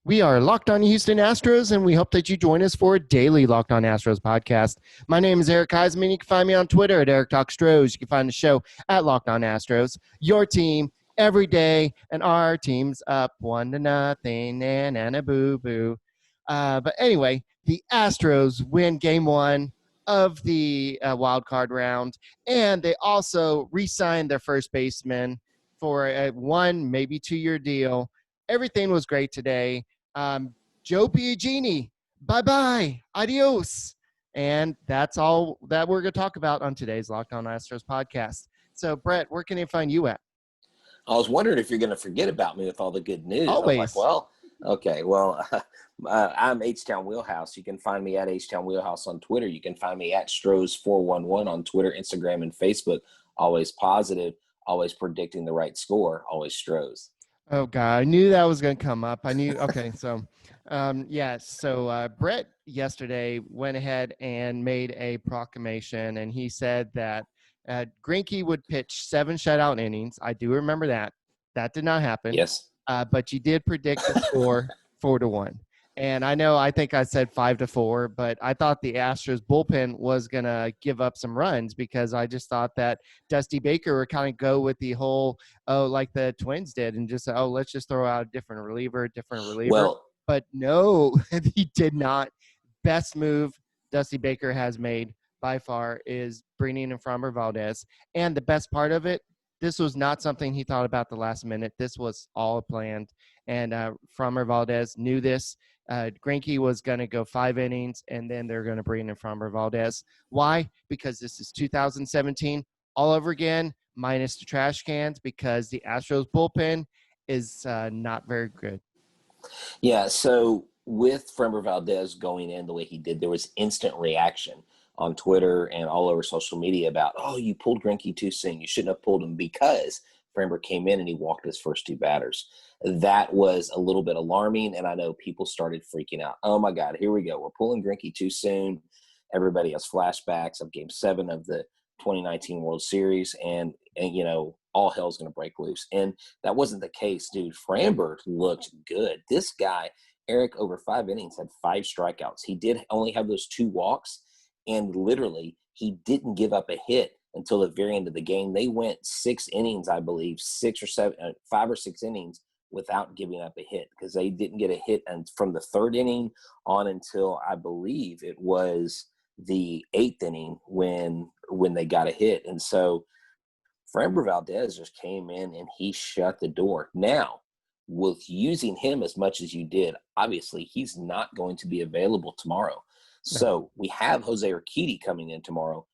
We are Locked On Houston Astros, and we hope that you join us for a daily Locked On Astros podcast. My name is Eric Huysman. You can find me on Twitter at Eric Talk Stros. You can find the show at Locked On Astros. Your team every day, and our team's up 1-0, and a boo-boo. But anyway, the Astros win Game 1 of the wild card round, and they also re-signed their first baseman for a 1, maybe 2-year deal. Everything was great today. Joe Biagini, bye-bye, adios. And that's all that we're going to talk about on today's Locked On Astros podcast. So, Brett, where can they find you at? I was wondering if you're going to forget about me with all the good news. Always. I was like, well, okay. Well, I'm H-Town Wheelhouse. You can find me at H-Town Wheelhouse on Twitter. You can find me at Stros411 on Twitter, Instagram, and Facebook. Always positive, always predicting the right score, always Stros. Oh, God, I knew that was going to come up. I knew. Okay, so, Brett yesterday went ahead and made a proclamation, and he said that Greinke would pitch 7 shutout innings. I do remember that. That did not happen. Yes. But you did predict the score 4-1. And I think I said 5-4, but I thought the Astros bullpen was going to give up some runs because I just thought that Dusty Baker would kind of go with the whole, like the Twins did, and just, let's just throw out a different reliever. Well, but no, he did not. Best move Dusty Baker has made by far is bringing in Framber Valdez. And the best part of it, this was not something he thought about the last minute. This was all planned. And Framber Valdez knew this. Greinke was going to go 5 innings, and then they're going to bring in Framber Valdez. Why? Because this is 2017 all over again, minus the trash cans, because the Astros bullpen is not very good. Yeah, so with Framber Valdez going in the way he did, there was instant reaction on Twitter and all over social media about, you pulled Greinke too soon. You shouldn't have pulled him because Framber came in and he walked his first 2 batters. That was a little bit alarming, and I know people started freaking out. Oh, my God, here we go. We're pulling Greinke too soon. Everybody has flashbacks of Game 7 of the 2019 World Series, and all hell's going to break loose. And that wasn't the case, dude. Framber looked good. This guy, Eric, over 5 innings, had 5 strikeouts. He did only have those 2 walks, and literally he didn't give up a hit until the very end of the game. They went 6 innings, I believe, 5 or 6 innings without giving up a hit because they didn't get a hit from the 3rd inning on until I believe it was the 8th inning when they got a hit. And so Framber Valdez just came in and he shut the door. Now, with using him as much as you did, obviously he's not going to be available tomorrow. So we have Jose Urquidy coming in tomorrow.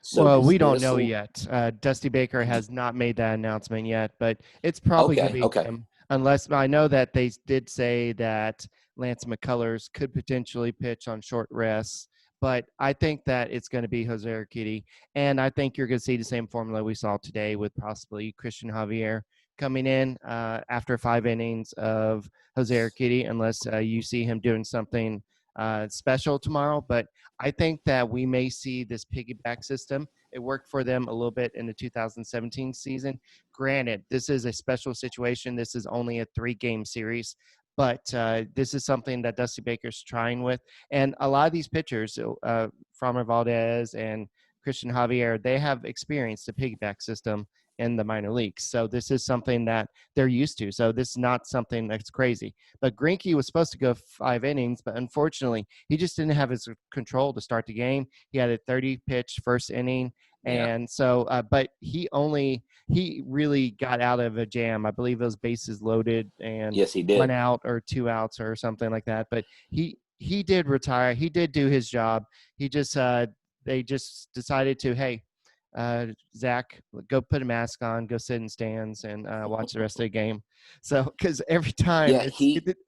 So we don't know yet. Dusty Baker has not made that announcement yet, but it's probably going to be him. Unless I know that they did say that Lance McCullers could potentially pitch on short rests, but I think that it's going to be Jose Urquidy, and I think you're going to see the same formula we saw today with possibly Christian Javier coming in after 5 innings of Jose Urquidy, unless you see him doing something special tomorrow. But I think that we may see this piggyback system. It worked for them a little bit in the 2017 season. Granted, this is a special situation. This is only a 3-game series, but this is something that Dusty Baker's trying with. And a lot of these pitchers, Framber Valdez and Christian Javier, they have experienced the piggyback system in the minor leagues. So this is something that they're used to. So this is not something that's crazy. But Greinke was supposed to go 5 innings, but unfortunately, he just didn't have his control to start the game. He had a 30-pitch first inning. And so, but he really got out of a jam. I believe it was bases loaded and yes, he did. 1 out or 2 outs or something like that. But he did retire. He did do his job. He just, they just decided to, hey, Zack, go put a mask on, go sit in stands and watch the rest of the game. So, because every time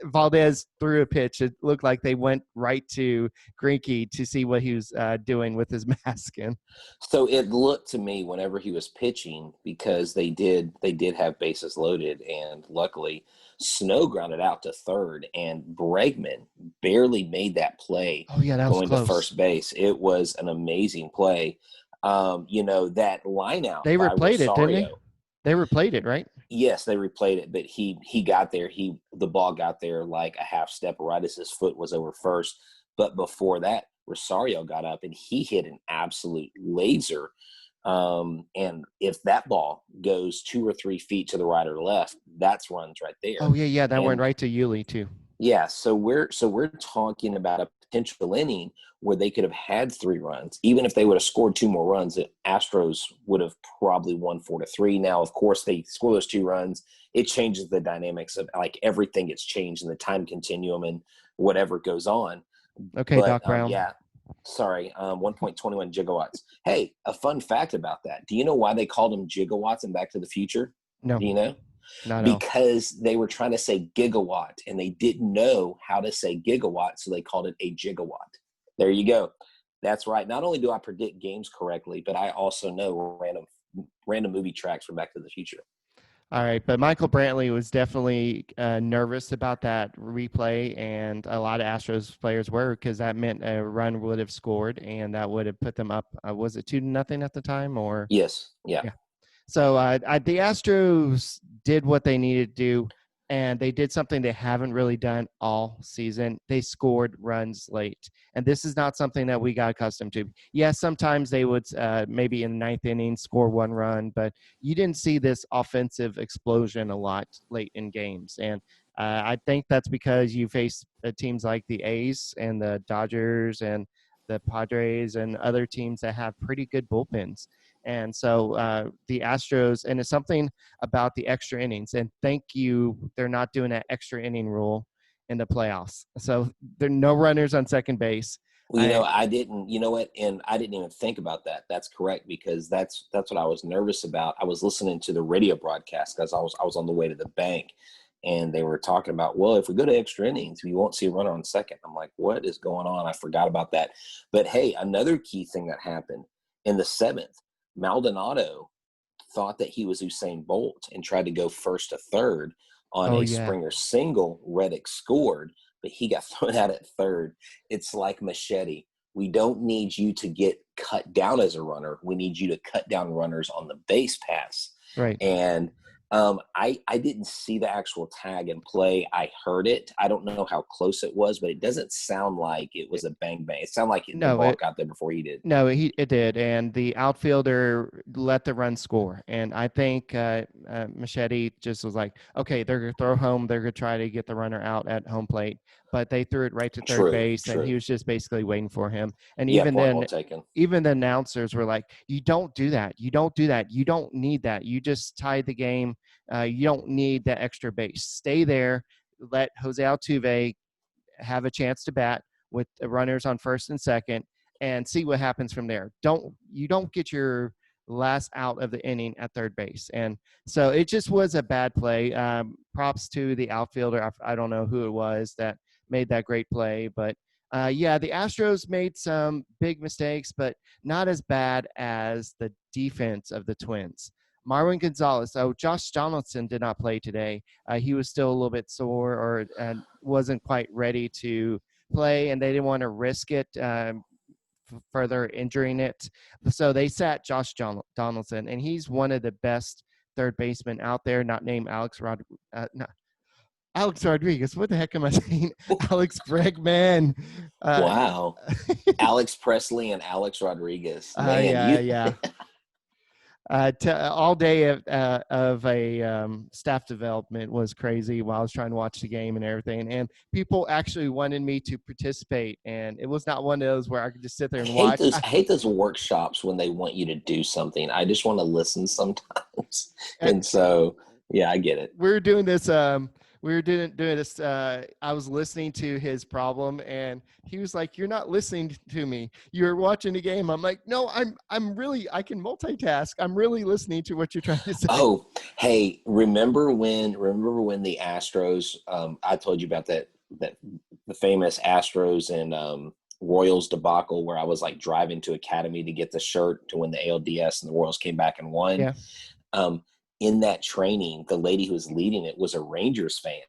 Valdez threw a pitch, it looked like they went right to Greinke to see what he was doing with his mask in. So it looked to me whenever he was pitching, because they did have bases loaded, and luckily Snow grounded out to third, and Bregman barely made that play. Oh yeah, that was going close. To first base. It was an amazing play. That line out. They replayed it, didn't they? They replayed it, right? Yes, they replayed it, but he got there. The ball got there like a half step right as his foot was over first. But before that, Rosario got up and he hit an absolute laser. And if that ball goes 2 or 3 feet to the right or left, that's runs right there. Oh yeah, that went right to Yuli too. Yeah, so we're talking about a potential inning where they could have had 3 runs. Even if they would have scored 2 more runs, the Astros would have probably won 4-3. Now, of course, they score those 2 runs. It changes the dynamics of like everything gets changed in the time continuum and whatever goes on. Okay, but, Doc Brown. Yeah, sorry, 1.21 gigawatts. Hey, a fun fact about that. Do you know why they called them gigawatts in Back to the Future? No. Do you know? Because they were trying to say gigawatt and they didn't know how to say gigawatt, so they called it a gigawatt. There you go. That's right. Not only do I predict games correctly, but I also know random movie tracks from Back to the Future. All right, but Michael Brantley was definitely nervous about that replay, and a lot of Astros players were, because that meant a run would have scored, and that would have put them up. Was it 2-0 at the time, or? Yes. Yeah. So the Astros did what they needed to do, and they did something they haven't really done all season. They scored runs late, and this is not something that we got accustomed to. Yes, sometimes they would maybe in the 9th inning score 1 run, but you didn't see this offensive explosion a lot late in games. And I think that's because you face teams like the A's and the Dodgers and the Padres and other teams that have pretty good bullpens. And so the Astros, and it's something about the extra innings. And thank you, they're not doing that extra inning rule in the playoffs. So there are no runners on second base. Well, I didn't. You know what? And I didn't even think about that. That's correct, because that's what I was nervous about. I was listening to the radio broadcast because I was on the way to the bank, and they were talking about, well, if we go to extra innings, we won't see a runner on second. I'm like, what is going on? I forgot about that. But hey, another key thing that happened in the 7th. Maldonado thought that he was Usain Bolt and tried to go first to third on Springer single. Reddick scored, but he got thrown out at third. It's like Machete. We don't need you to get cut down as a runner. We need you to cut down runners on the base pass. Right. And I didn't see the actual tag in play. I heard it. I don't know how close it was, but it doesn't sound like it was a bang bang. It sounded like the ball got there before he did. No, it did, and the outfielder let the run score. And I think Machete just was like, okay, they're going to throw home. They're going to try to get the runner out at home plate. But they threw it right to third base, and he was just basically waiting for him. And even then, even the announcers were like, you don't do that. You don't do that. You don't need that. You just tied the game. You don't need that extra base. Stay there. Let Jose Altuve have a chance to bat with the runners on first and second, and see what happens from there. You don't get your last out of the inning at third base. And so it just was a bad play. Props to the outfielder. I don't know who it was that made that great play, but the Astros made some big mistakes, but not as bad as the defense of the Twins. Marwin Gonzalez. So Josh Donaldson did not play today. He was still a little bit sore, or wasn't quite ready to play, and they didn't want to risk it further injuring it. So they sat Josh Donaldson, and he's one of the best third basemen out there, not named Alex Rodriguez. What the heck am I saying? Alex Bregman. Wow. Alex Presley and Alex Rodriguez. Yeah. All day of a staff development was crazy while I was trying to watch the game and everything. And people actually wanted me to participate. And it was not one of those where I could just sit there and watch. I hate those workshops when they want you to do something. I just want to listen sometimes. And so, yeah, I get it. We're doing this. I was listening to his problem, and he was like, "You're not listening to me. You're watching the game." I'm like, "No, I'm really. I can multitask. I'm really listening to what you're trying to say." Oh, hey, remember when the Astros? I told you about that the famous Astros and Royals debacle where I was like driving to Academy to get the shirt to win the ALDS, and the Royals came back and won. Yeah. In that training, the lady who was leading it was a Rangers fan,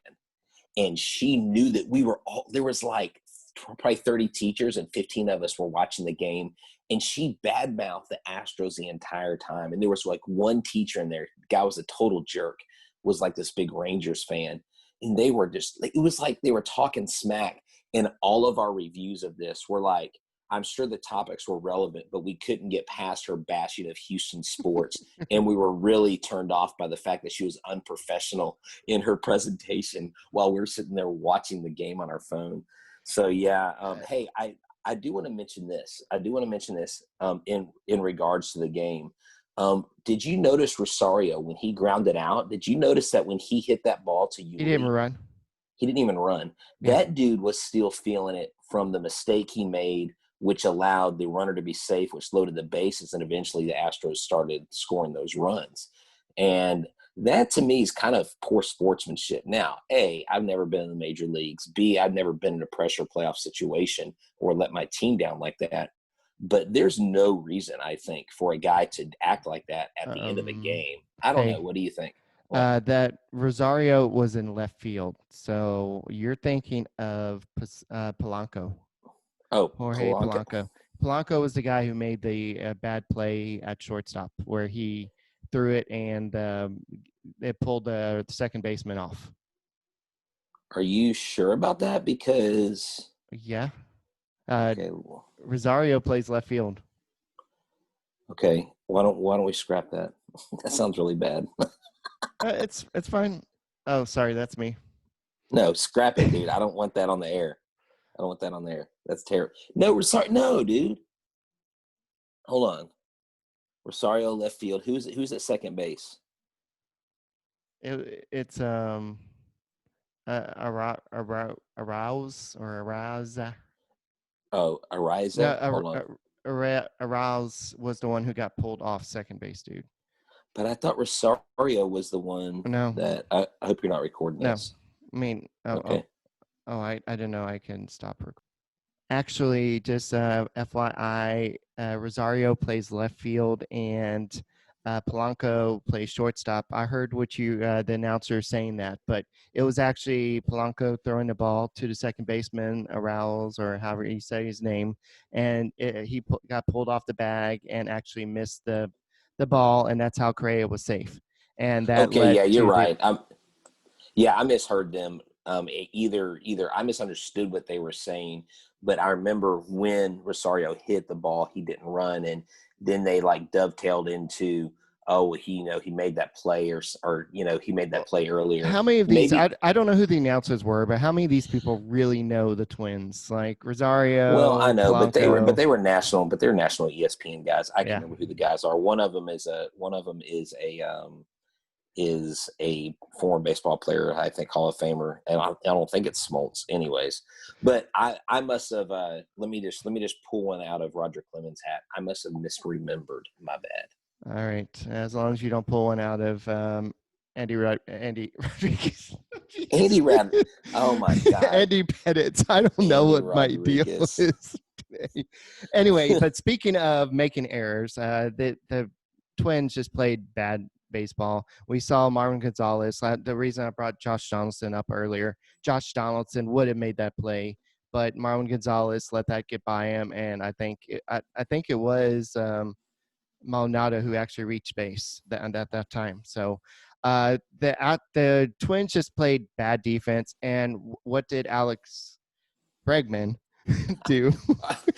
and she knew that we were all, there was like probably 30 teachers and 15 of us were watching the game, and she badmouthed the Astros the entire time. And there was like one teacher in there, the guy was a total jerk, was like this big Rangers fan. And they were just, it was like they were talking smack. And all of our reviews of this were like, I'm sure the topics were relevant, but we couldn't get past her bashing of Houston sports. And we were really turned off by the fact that she was unprofessional in her presentation while we were sitting there watching the game on our phone. So, yeah. Hey, I do want to mention this. In regards to the game. Did you notice Rosario when he grounded out? Did you notice that when he hit that ball to you? He didn't run. He didn't even run. Yeah. That dude was still feeling it from the mistake he made, which allowed the runner to be safe, which loaded the bases, and eventually the Astros started scoring those runs. And that, to me, is kind of poor sportsmanship. Now, A, I've never been in the major leagues. B, I've never been in a pressure playoff situation or let my team down like that. But there's no reason, I think, for a guy to act like that at the end of a game. I don't know. What do you think? That Rosario was in left field. So you're thinking of Polanco. Oh, Jorge Polanco. Polanco was the guy who made the bad play at shortstop where he threw it and it pulled the second baseman off. Are you sure about that? Because yeah, Rosario plays left field. Okay, why don't we scrap that? That sounds really bad. It's fine. Oh, sorry, that's me. No, scrap it, dude. I don't want that on the air. That's terrible. No, sorry, no, dude. Hold on. Rosario left field. Who's at second base? It's Arouse or Arousa. Oh, Ariza. No, Hold on. Arouse was the one who got pulled off second base, dude. But I thought Rosario was the one that I hope you're not recording this. I mean, okay. I didn't know I can stop recording. Actually, just FYI, Rosario plays left field and Polanco plays shortstop. I heard what the announcer saying that, but it was actually Polanco throwing the ball to the second baseman, Arouse, or however you say his name, and he got pulled off the bag and actually missed the ball, and that's how Correa was safe. And that you're right. I misheard them. Either I misunderstood what they were saying, but I remember when Rosario hit the ball, he didn't run, and then they like dovetailed into, he made that play or he made that play earlier. How many of these? I don't know who the announcers were, but how many of these people really know the Twins? Like Rosario. Well, I know, Polanco. but they were national ESPN guys. I can't remember who the guys are. One of them is a former baseball player, I think Hall of Famer, and I don't think it's Smoltz anyways. But I must have let me just pull one out of Roger Clemens' hat. I must have misremembered. My bad. All right, as long as you don't pull one out of Andy Rodriguez. Andy Rodriguez. Oh my God. Andy Pettit. I don't know what Rodriguez. My deal is today. Anyway, but speaking of making errors, the Twins just played bad baseball. We saw Marvin Gonzalez. The reason I brought Josh Donaldson up earlier, Josh Donaldson would have made that play, but Marvin Gonzalez let that get by him, and I think it was Maldonado who actually reached base at that time. So the Twins just played bad defense, and what did Alex Bregman do?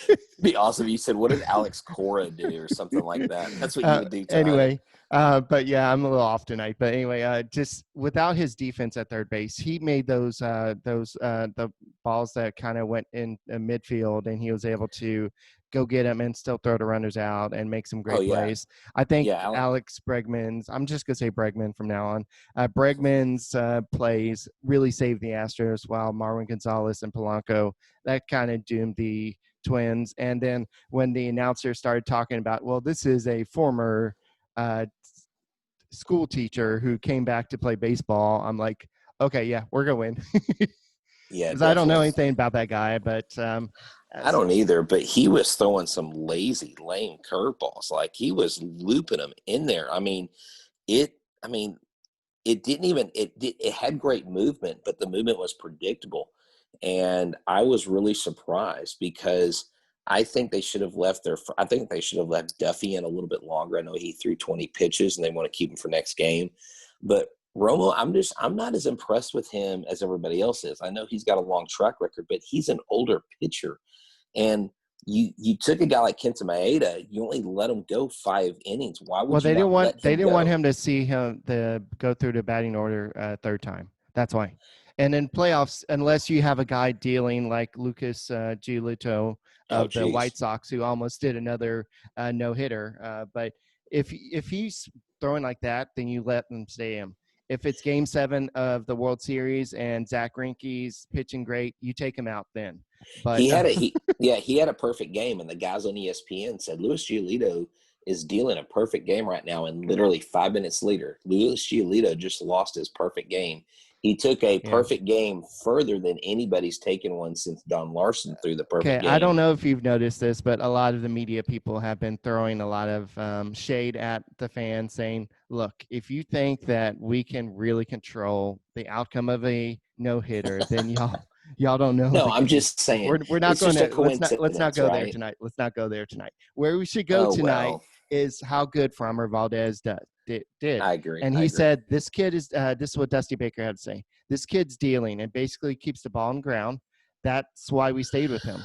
It'd be awesome if you said, what did Alex Cora do or something like that? That's what you would do tonight. Anyway, but yeah, I'm a little off tonight. But anyway, just without his defense at third base, he made those the balls that kind of went in midfield, and he was able to go get them and still throw the runners out and make some great plays. I think Alex Bregman's, I'm just going to say Bregman from now on, Bregman's plays really saved the Astros, while Marvin Gonzalez and Polanco, that kind of doomed the Twins. And then when the announcer started talking about, well, this is a former school teacher who came back to play baseball, I'm like, okay, yeah, we're going to win. Yeah, because I don't know anything about that guy, but I don't either. But he was throwing some lazy, lame curveballs. Like he was looping them in there. I mean, it didn't even. It had great movement, but the movement was predictable, and I was really surprised because I think they should have left Duffy in a little bit longer. I know he threw 20 pitches, and they want to keep him for next game, but Romo, I'm not as impressed with him as everybody else is. I know he's got a long track record, but he's an older pitcher. And you took a guy like Kenta Maeda, you only let him go 5 innings. Why would you not let him go? They didn't want him to see him go through the batting order third time. That's why. And in playoffs, unless you have a guy dealing like Lucas Giolito of the White Sox, who almost did another no-hitter. But if he's throwing like that, then you let them stay him. If it's Game 7 of the World Series and Zack Greinke's pitching great, you take him out then. But he had a perfect game, and the guys on ESPN said Luis Giolito is dealing a perfect game right now, and literally 5 minutes later, Luis Giolito just lost his perfect game. He took a perfect game further than anybody's taken one since Don Larson threw the perfect game. I don't know if you've noticed this, but a lot of the media people have been throwing a lot of shade at the fans, saying, look, if you think that we can really control the outcome of a no-hitter, then y'all don't know. No, I'm just saying. We're not going to let's not go right? there tonight. Let's not go there tonight. Where we should go tonight is how good Framber Valdez did. I agree. And he said, this kid is this is what Dusty Baker had to say. This kid's dealing and basically keeps the ball on the ground. That's why we stayed with him.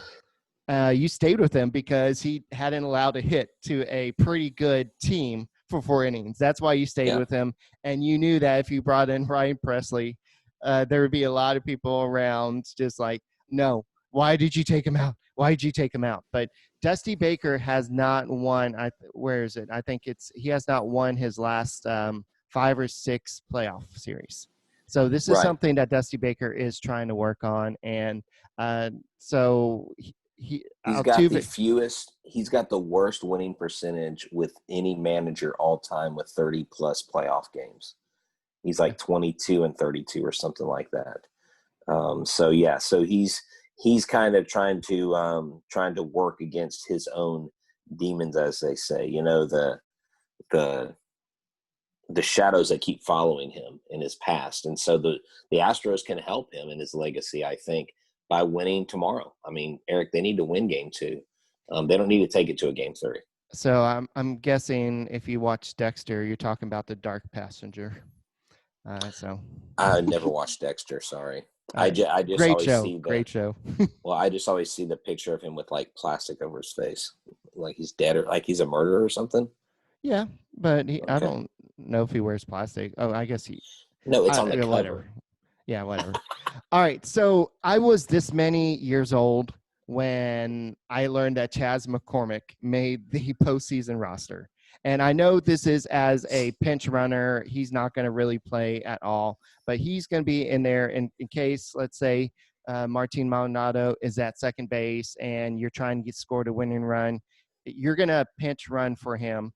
You stayed with him because he hadn't allowed a hit to a pretty good team for 4 innings. That's why you stayed with him. And you knew that if you brought in Ryan Presley, there would be a lot of people around just like, no, why did you take him out? Why did you take him out? But Dusty Baker has not won. Where is it? I think he has not won his last 5 or 6 playoff series. So this is something that Dusty Baker is trying to work on. And so he's got the fewest. He's got the worst winning percentage with any manager all time with 30 plus playoff games. He's like 22 and 32 or something like that. So he's kind of trying to work against his own demons, as they say. You know, the shadows that keep following him in his past. And so the Astros can help him in his legacy, I think, by winning tomorrow. I mean, Eric, they need to win Game 2. They don't need to take it to a Game 3. So I'm guessing if you watch Dexter, you're talking about the Dark Passenger. I nenever watched Dexter. Sorry. I just great show. Well, I just always see the picture of him with like plastic over his face, like he's dead or like he's a murderer or something. Yeah, but I don't know if he wears plastic. Oh, I guess No, it's on the cover. Whatever. Yeah, whatever. All right, so I was this many years old when I learned that Chas McCormick made the postseason roster. And I know this is as a pinch runner. He's not going to really play at all, but he's going to be in there in case, let's say, Martin Maldonado is at second base and you're trying to score a winning run. You're going to pinch run for him,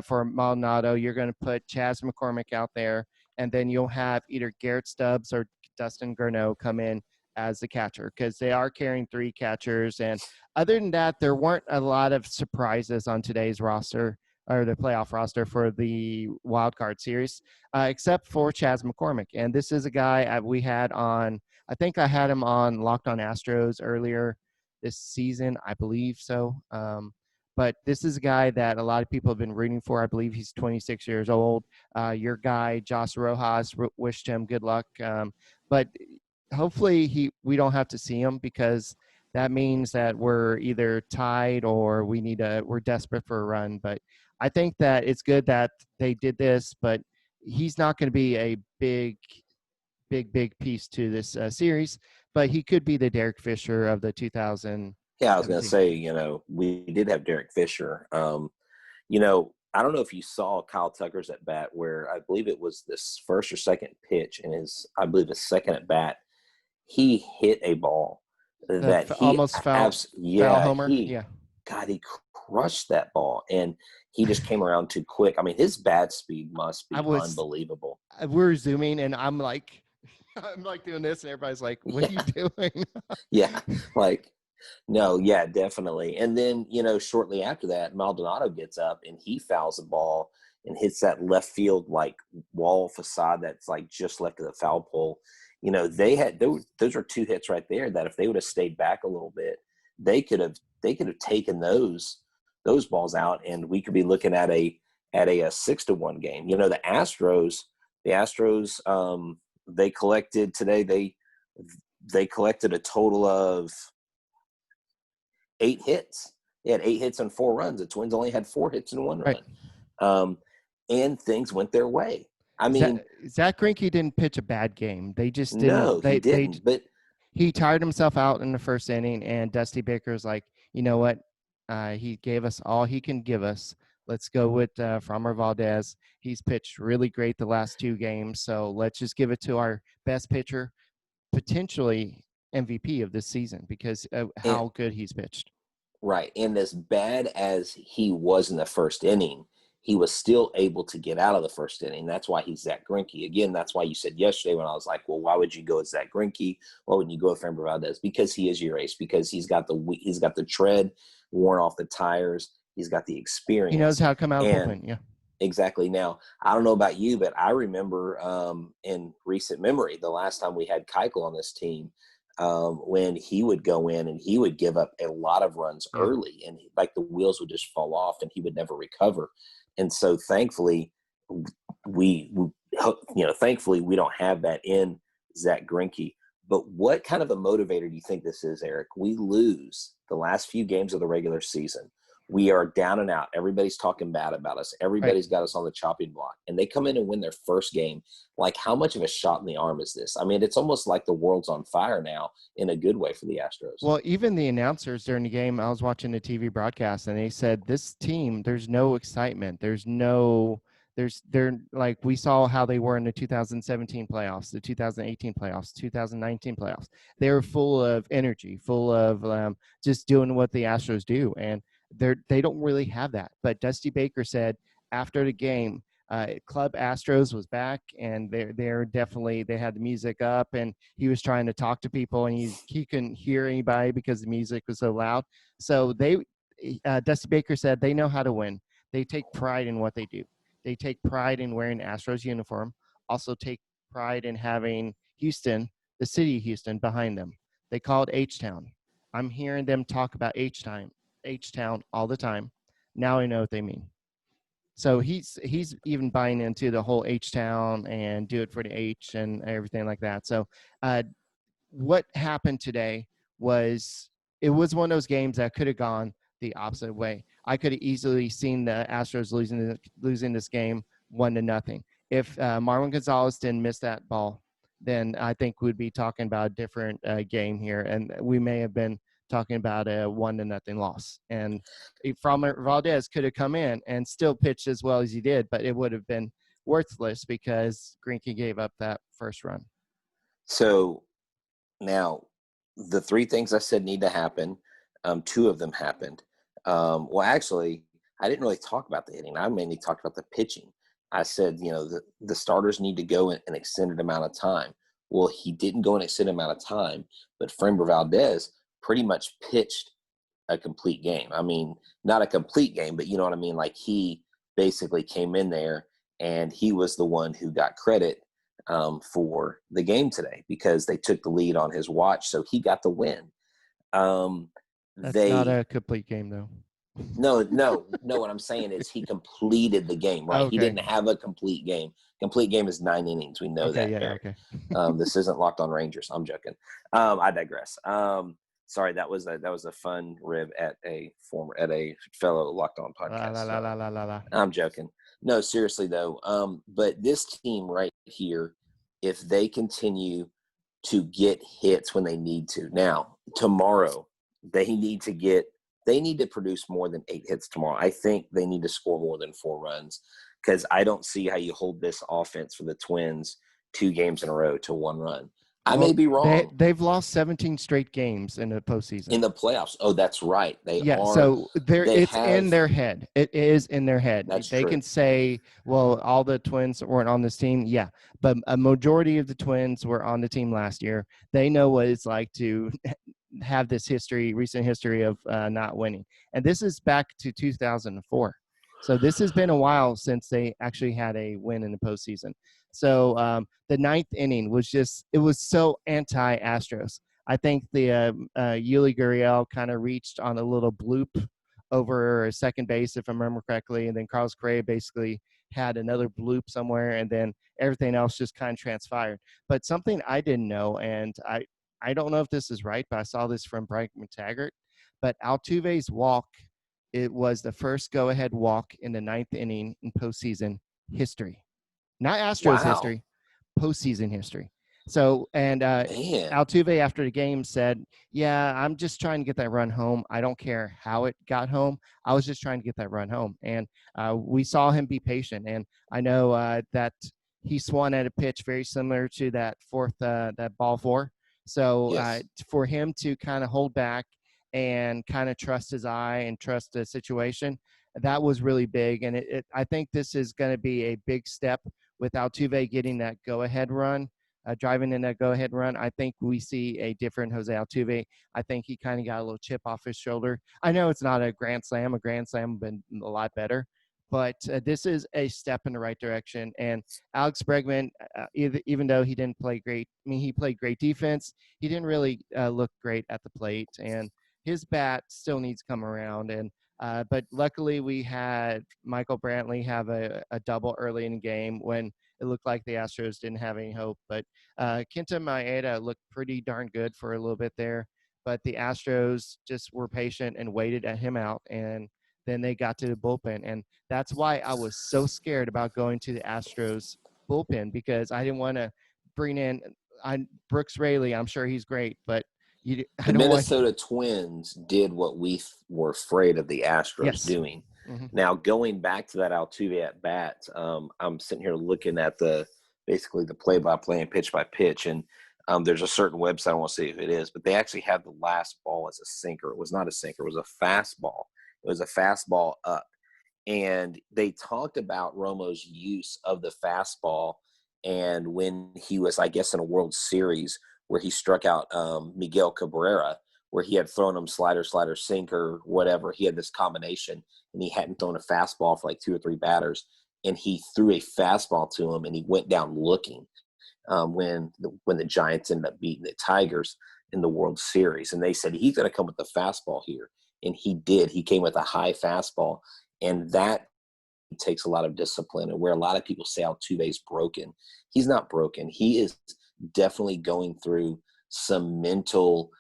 for Maldonado. You're going to put Chas McCormick out there, and then you'll have either Garrett Stubbs or Dustin Garneau come in as the catcher because they are carrying 3 catchers. And other than that, there weren't a lot of surprises on today's roster, or the playoff roster for the wild card series, except for Chas McCormick. And this is a guy we had on, I think I had him on Locked On Astros earlier this season, I believe so. But this is a guy that a lot of people have been rooting for. I believe he's 26 years old. Your guy, Josh Rojas, wished him good luck. But hopefully we don't have to see him because that means that we're either tied or we're desperate for a run. But I think that it's good that they did this, but he's not going to be a big piece to this series, but he could be the Derek Fisher of the 2000. Yeah, I was going to say, we did have Derek Fisher. I don't know if you saw Kyle Tucker's at bat where I believe it was this first or second pitch in his second at bat, he hit a ball that he almost foul homer. God, he crushed that ball, and he just came around too quick. I mean, his bat speed must be unbelievable. We're zooming, and I'm like doing this, and everybody's like, "What are you doing?" Yeah, definitely. And then shortly after that, Maldonado gets up and he fouls the ball and hits that left field like wall facade that's like just left of the foul pole. Those are 2 hits right there that if they would have stayed back a little bit, they could have taken those balls out, and we could be looking at a 6-1 game. The Astros, The Astros, they collected today. They collected a total of 8 hits. They had 8 hits and 4 runs. The Twins only had 4 hits and 1 Right. run. And things went their way. I mean, Zack Greinke didn't pitch a bad game. They just didn't. No, he didn't. But he tired himself out in the first inning, and Dusty Baker's like, you know what? He gave us all he can give us. Let's go with Framber Valdez. He's pitched really great the last 2 games, so let's just give it to our best pitcher, potentially MVP of this season because of how good he's pitched. Right. And as bad as he was in the first inning, he was still able to get out of the first inning. That's why he's Zack Greinke. Again, that's why you said yesterday when I was like, well, why would you go with Zack Greinke? Why wouldn't you go with Framber Valdez? Because he is your ace, because he's got the tread worn off the tires. He's got the experience. He knows how to come out of the bullpen, yeah. Exactly. Now, I don't know about you, but I remember in recent memory, the last time we had Keuchel on this team, when he would go in and he would give up a lot of runs early, and like the wheels would just fall off and he would never recover. And so thankfully we don't have that in Zack Greinke. But what kind of a motivator do you think this is, Eric? We lose the last few games of the regular season. We are down and out. Everybody's talking bad about us. Everybody's got us on the chopping block. And they come in and win their first game. Like, how much of a shot in the arm is this? I mean, it's almost like the world's on fire now in a good way for the Astros. Well, even the announcers during the game, I was watching the TV broadcast, and they said, this team, there's no excitement. They're like, we saw how they were in the 2017 playoffs, the 2018 playoffs, 2019 playoffs. They were full of energy, full of just doing what the Astros do. And they don't really have that. But Dusty Baker said after the game, Club Astros was back, and they're definitely, they had the music up, and he was trying to talk to people, and he couldn't hear anybody because the music was so loud. So Dusty Baker said they know how to win. They take pride in what they do. They take pride in wearing Astros uniform. Also take pride in having Houston, the city of Houston, behind them. They call it H-Town. I'm hearing them talk about H-Town all the time. Now I know what they mean. So he's even buying into the whole H-Town and do it for the H and everything like that. So what happened today was, it was one of those games that could have gone the opposite way. I could have easily seen the Astros losing this game 1-0. If Marwin Gonzalez didn't miss that ball, then I think we'd be talking about a different game here, and we may have been talking about a 1-0 loss. And Framber Valdez could have come in and still pitched as well as he did, but it would have been worthless because Greinke gave up that first run. So now the 3 things I said need to happen, 2 of them happened. Well, actually, I didn't really talk about the hitting. I mainly talked about the pitching. I said, the starters need to go in an extended amount of time. Well, he didn't go an extended amount of time, but Framber Valdez pretty much pitched a complete game. I mean, not a complete game, but you know what I mean? Like, he basically came in there and he was the one who got credit for the game today because they took the lead on his watch. So he got the win. That's not a complete game, though. No. What I'm saying is he completed the game, right? Okay. He didn't have a complete game. Complete game is 9 innings. We know that. Yeah, okay. This isn't Locked On Rangers. I'm joking. I digress. Sorry, that was a fun rib at a fellow Locked On podcast. I'm joking. No, seriously though. But this team right here, if they continue to get hits when they need to, now tomorrow they need to produce more than 8 hits tomorrow. I think they need to score more than 4 runs, because I don't see how you hold this offense for the Twins 2 games in a row to 1 run. I may be wrong. They've lost 17 straight games in the postseason. In the playoffs. Oh, that's right. So it's in their head. It is in their head. They true. Can say, well, all the Twins weren't on this team. Yeah, but a majority of the Twins were on the team last year. They know what it's like to have this recent history of not winning. And this is back to 2004. So this has been a while since they actually had a win in the postseason. So the 9th inning was so anti-Astros. I think the Yuli Gurriel kind of reached on a little bloop over second base, if I remember correctly, and then Carlos Correa basically had another bloop somewhere, and then everything else just kind of transpired. But something I didn't know, and I don't know if this is right, but I saw this from Brian McTaggart, but Altuve's walk, it was the first go-ahead walk in the 9th inning in postseason history. Not Astros history, postseason history. So, and Altuve after the game said, yeah, I'm just trying to get that run home. I don't care how it got home. I was just trying to get that run home. And we saw him be patient. And I know that he swung at a pitch very similar to that that ball four. So yes. For him to kind of hold back and kind of trust his eye and trust the situation, that was really big. And I think this is going to be a big step with Altuve getting that go-ahead run, driving in that go-ahead run. I think we see a different Jose Altuve. I think he kind of got a little chip off his shoulder. I know it's not a grand slam. A grand slam would have been a lot better. But this is a step in the right direction. And Alex Bregman, even though he didn't play great, I mean, he played great defense. He didn't really look great at the plate. And his bat still needs to come around. And but luckily, we had Michael Brantley have a double early in the game when it looked like the Astros didn't have any hope. But Kenta Maeda looked pretty darn good for a little bit there. But the Astros just were patient and waited at him out, and then they got to the bullpen. And that's why I was so scared about going to the Astros bullpen, because I didn't want to bring in Brooks Raley. I'm sure he's great, but the Minnesota Twins did what we were afraid of the Astros doing. Mm-hmm. Now, going back to that Altuve at bat, I'm sitting here looking at basically the play-by-play and pitch-by-pitch, and there's a certain website, I don't want to say if it is, but they actually have the last ball as a sinker. It was not a sinker. It was a fastball. It was a fastball up. And they talked about Romo's use of the fastball, and when he was, I guess, in a World Series where he struck out Miguel Cabrera, where he had thrown him slider, sinker, whatever. He had this combination, and he hadn't thrown a fastball for like 2 or 3 batters, and he threw a fastball to him, and he went down looking when the Giants ended up beating the Tigers in the World Series. And they said, he's going to come with the fastball here. And he did. He came with a high fastball, and that takes a lot of discipline. And where a lot of people say Altuve's broken, he's not broken. He is definitely going through some mental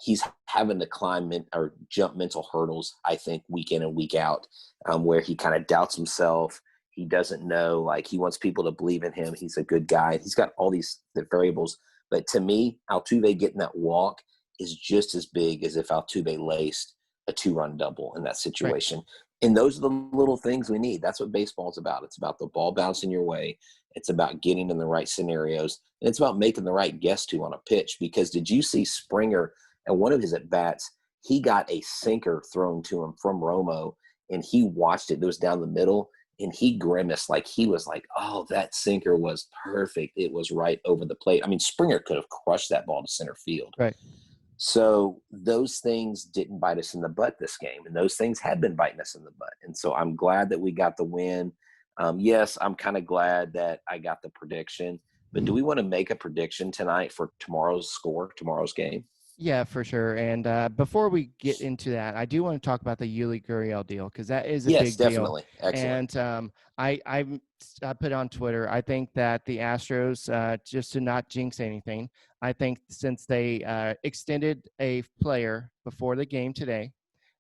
he's having to climb or jump mental hurdles, I think, week in and week out, where he kind of doubts himself. He doesn't know, like, he wants people to believe in him. He's a good guy. He's got all the variables. But to me, Altuve getting that walk is just as big as if Altuve laced a 2-run double in that situation. Right. And those are the little things we need. That's what baseball is about. It's about the ball bouncing your way. It's about getting in the right scenarios. And it's about making the right guess to on a pitch. Because did you see Springer at one of his at-bats, he got a sinker thrown to him from Romo, and he watched it. It was down the middle, and he grimaced like he was like, oh, that sinker was perfect. It was right over the plate. I mean, Springer could have crushed that ball to center field. Right. So those things didn't bite us in the butt this game, and those things had been biting us in the butt. And so I'm glad that we got the win. Yes, I'm kind of glad that I got the prediction. But do we want to make a prediction tonight for tomorrow's game? Yeah, for sure. And before we get into that, I do want to talk about the Yuli Gurriel deal, because that is a big definitely. deal. Excellent. And I put on Twitter, I think that the Astros, just to not jinx anything, I think since they extended a player before the game today,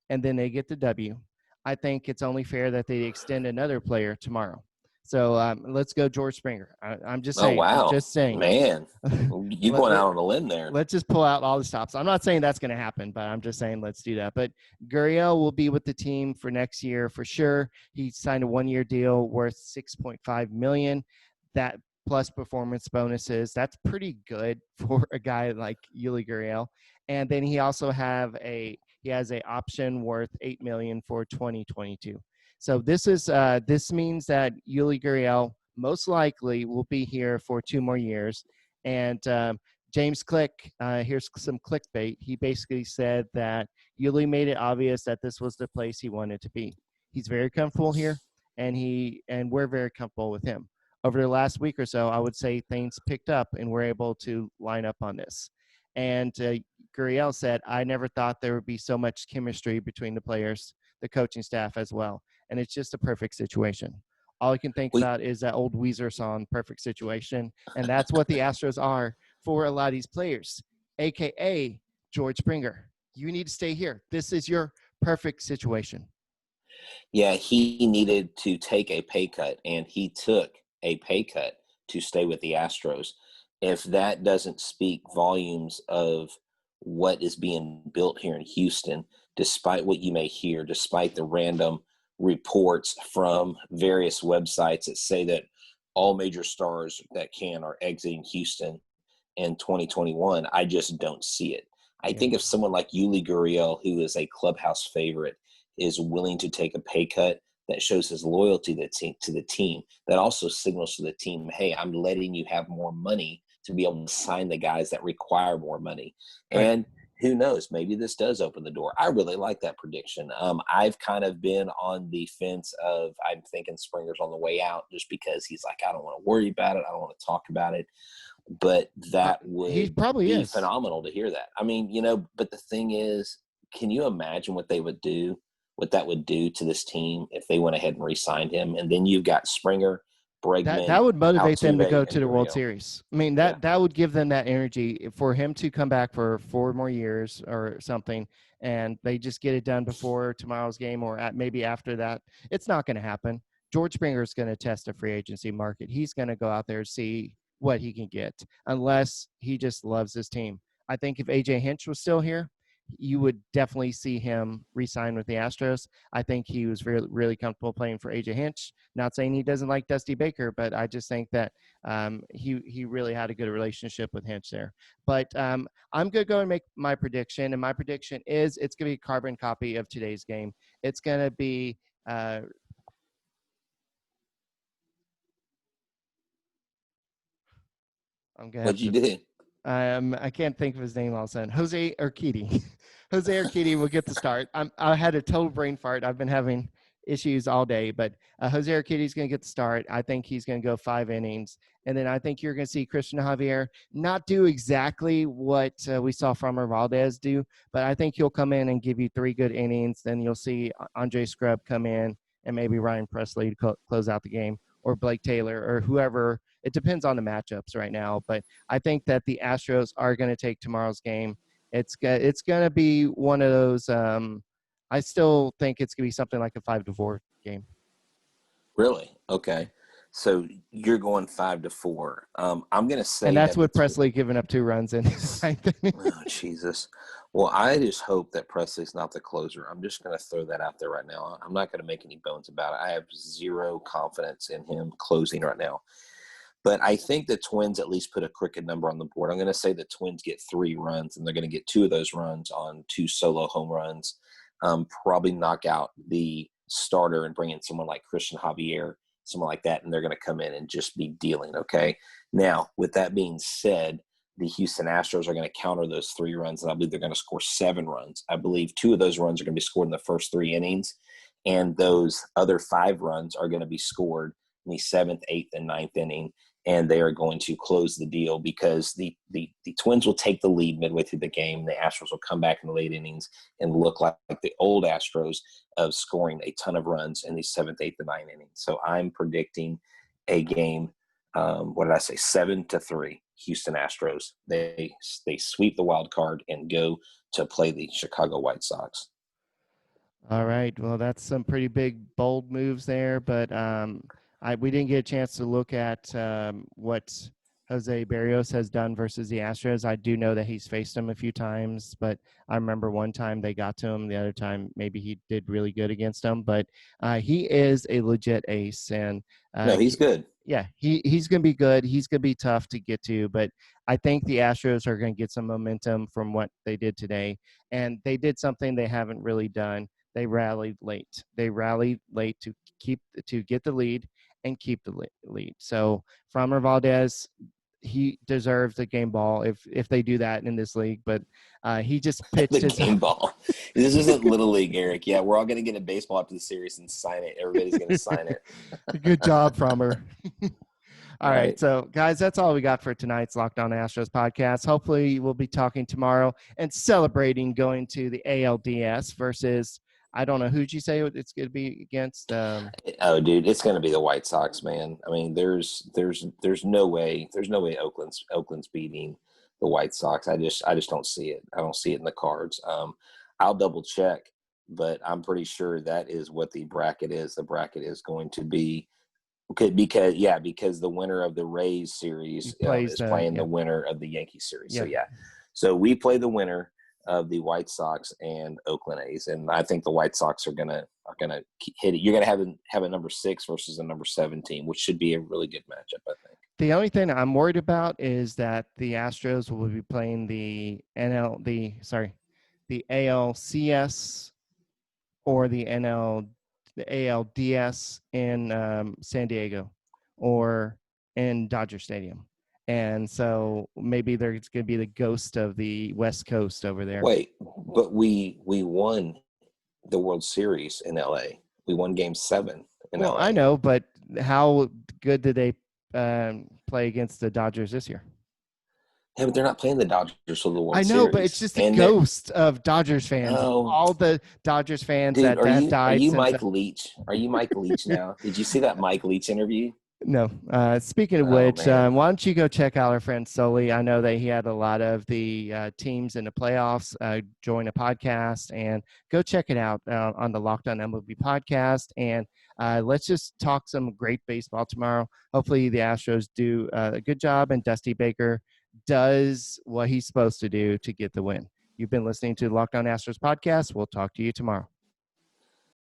and then they get the W, I think it's only fair that they extend another player tomorrow. So let's go George Springer. I'm just saying. Oh, wow. I'm just saying. Man, you going out on a limb there. Let's just pull out all the stops. I'm not saying that's going to happen, but I'm just saying let's do that. But Gurriel will be with the team for next year for sure. He signed a 1-year deal worth $6.5 million. That plus performance bonuses. That's pretty good for a guy like Yuli Gurriel. And then he also has a option worth $8 million for 2022. So this means that Yuli Gurriel most likely will be here for 2 more years. And James Click, here's some clickbait. He basically said that Yuli made it obvious that this was the place he wanted to be. He's very comfortable here, and we're very comfortable with him. Over the last week or so, I would say things picked up, and we're able to line up on this. And Gurriel said, I never thought there would be so much chemistry between the players, the coaching staff as well. And it's just a perfect situation. all I can think about is that old Weezer song, Perfect Situation. And that's what the Astros are for a lot of these players, a.k.a. George Springer. You need to stay here. This is your perfect situation. Yeah, he needed to take a pay cut, and he took a pay cut to stay with the Astros. If that doesn't speak volumes of what is being built here in Houston, despite what you may hear, despite the random reports from various websites that say that all major stars that can are exiting Houston in 2021, I just don't see it. I think if someone like Yuli Gurriel, who is a clubhouse favorite, is willing to take a pay cut, that shows his loyalty to the team. That also signals to the team, hey, I'm letting you have more money to be able to sign the guys that require more money. Right. And who knows, maybe this does open the door. I really like that prediction. I've kind of been on the fence of, I'm thinking Springer's on the way out, just because he's like, I don't want to worry about it. I don't want to talk about it. But that would he probably be is phenomenal to hear that. I mean, but the thing is, can you imagine what that would do to this team if they went ahead and re-signed him? And then you've got Springer, Bregman. That would motivate them to Altuve, go to the Gurriel. World Series. I mean, that would give them that energy for him to come back for 4 more years or something, and they just get it done before tomorrow's game or maybe after that. It's not going to happen. George Springer is going to test the free agency market. He's going to go out there and see what he can get, unless he just loves his team. I think if A.J. Hinch was still here, you would definitely see him re-sign with the Astros. I think he was really, really comfortable playing for A.J. Hinch. Not saying he doesn't like Dusty Baker, but I just think that he really had a good relationship with Hinch there. But I'm going to go and make my prediction, and my prediction is it's going to be a carbon copy of today's game. It's going to be What'd you do? I can't think of his name all of a sudden. Jose Urquidy. Jose Urquidy will get the start. I had a total brain fart. I've been having issues all day, but Jose Urquidy is going to get the start. I think he's going to go 5 innings. And then I think you're going to see Christian Javier not do exactly what we saw Framber Valdez do, but I think he'll come in and give you 3 good innings. Then you'll see Andre Scrub come in and maybe Ryan Presley to close out the game, or Blake Taylor, or whoever. It depends on the matchups right now, but I think that the Astros are going to take tomorrow's game. It's going to be one of those. I still think it's going to be something like a 5-4 game. Really? Okay. So you're going 5-4. I'm going to say, and that's with Presley giving up 2 runs in his ninth inning. Oh, Jesus. Well, I just hope that Presley's not the closer. I'm just going to throw that out there right now. I'm not going to make any bones about it. I have zero confidence in him closing right now. But I think the Twins at least put a crooked number on the board. I'm going to say the Twins get 3 runs, and they're going to get 2 of those runs on 2 solo home runs. Probably knock out the starter and bring in someone like Christian Javier, someone like that, and they're going to come in and just be dealing, okay? Now, with that being said, the Houston Astros are going to counter those 3 runs, and I believe they're going to score 7 runs. I believe 2 of those runs are going to be scored in the first 3 innings, and those other 5 runs are going to be scored in the 7th, 8th, and 9th inning, and they are going to close the deal because the Twins will take the lead midway through the game. The Astros will come back in the late innings and look like the old Astros of scoring a ton of runs in the 7th, 8th, and 9th innings. So I'm predicting a game, 7-3, Houston Astros. They sweep the wild card and go to play the Chicago White Sox. All right. Well, that's some pretty big, bold moves there, but we didn't get a chance to look at what Jose Berrios has done versus the Astros. I do know that he's faced him a few times, but I remember one time they got to him. The other time, maybe he did really good against him, but he is a legit ace. And no, he's good. Yeah, he's going to be good. He's going to be tough to get to, but I think the Astros are going to get some momentum from what they did today. And they did something they haven't really done. They rallied late. They rallied late to get the lead and keep the lead. So Framber Valdez, he deserves the game ball if they do that in this league. But he just pitched the game ball. This isn't Little League, Eric. Yeah, we're all going to get a baseball after the series and sign it. Everybody's going to sign it. Good job, Framber. All right. So, guys, that's all we got for tonight's Locked On Astros podcast. Hopefully, we'll be talking tomorrow and celebrating going to the ALDS versus I don't know. Who'd you say it's going to be against? Oh, dude, it's going to be the White Sox, man. I mean, there's no way Oakland's beating the White Sox. I just don't see it. I don't see it in the cards. I'll double check, but I'm pretty sure that is what the bracket is. The bracket is going to be because the winner of the Rays series is playing the winner of the Yankees series. Yeah. So we play the winner of the White Sox and Oakland A's, and I think the White Sox are gonna hit it. You're gonna have a number 6 versus a number 17, which should be a really good matchup, I think. The only thing I'm worried about is that the Astros will be playing the ALCS or the ALDS in San Diego or in Dodger Stadium. And so maybe there's going to be the ghost of the West Coast over there. Wait, but we won the World Series in LA. We won Game 7 in LA. I know, but how good did they play against the Dodgers this year? Yeah, but they're not playing the Dodgers for the World Series. I know, but it's just a ghost of Dodgers fans. Oh, all the Dodgers fans that have died. Are you Mike Leach? Are you Mike Leach now? Did you see that Mike Leach interview? No. Speaking of which, why don't you go check out our friend Sully? I know that he had a lot of the teams in the playoffs join a podcast, and go check it out on the Locked On MLB podcast. And let's just talk some great baseball tomorrow. Hopefully the Astros do a good job, and Dusty Baker does what he's supposed to do to get the win. You've been listening to the Locked On Astros podcast. We'll talk to you tomorrow.